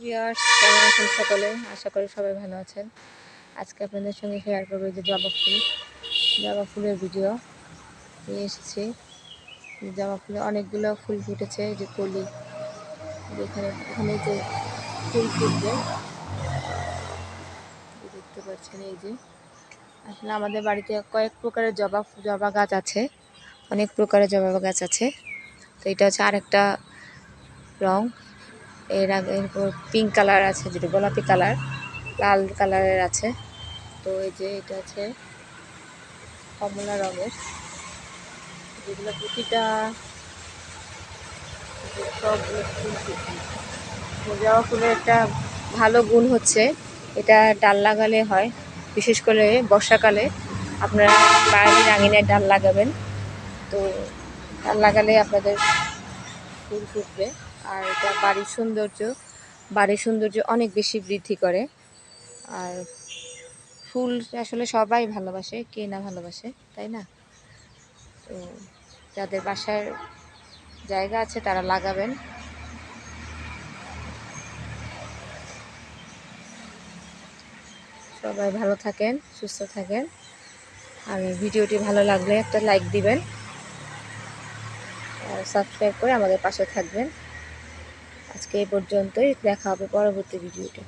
Viewers, কেমন আছেন সকলে? আশা করি সবাই ভালো আছেন। আজকে আপনাদের সঙ্গে শেয়ার করবো যে জবা ফুলের ভিডিও নিয়ে এসেছি। জবা ফুলে অনেকগুলো ফুল ফুটেছে, যে কলি এখানে যে ফুল ফুটবে দেখতে পাচ্ছেন। এই যে আসলে আমাদের বাড়িতে কয়েক প্রকারের জবা গাছ আছে, অনেক প্রকারের জবা গাছ আছে। তো এটা হচ্ছে আরেকটা রং। এর আগে এরপর পিঙ্ক কালার আছে, যেটা গোলাপি কালার, লাল কালারের আছে। তো এই যে এটা আছে কমলা রঙের, যেগুলো প্রতিটা সবগুলো ফুল ফুটবে। জবা ফুলের একটা ভালো গুণ হচ্ছে এটা ডাল লাগালে হয়, বিশেষ করে বর্ষাকালে আপনারা বাইরের আঙিনায় ডাল লাগাবেন। তো ডাল লাগালে আপনাদের ফুল ফুটবে, আর এটা বাড়ির সৌন্দর্য অনেক বেশি বৃদ্ধি করে। আর ফুল আসলে সবাই ভালোবাসে, কে না ভালোবাসে, তাই না? তো যাদের বাসার জায়গা আছে তারা লাগাবেন। সবাই ভালো থাকেন, সুস্থ থাকেন। আর ভিডিওটি ভালো লাগলে একটা লাইক দিবেন, আর সাবস্ক্রাইব করে আমাদের পাশে থাকবেন। আজকে এই পর্যন্তই, দেখা হবে পরবর্তী ভিডিওতে।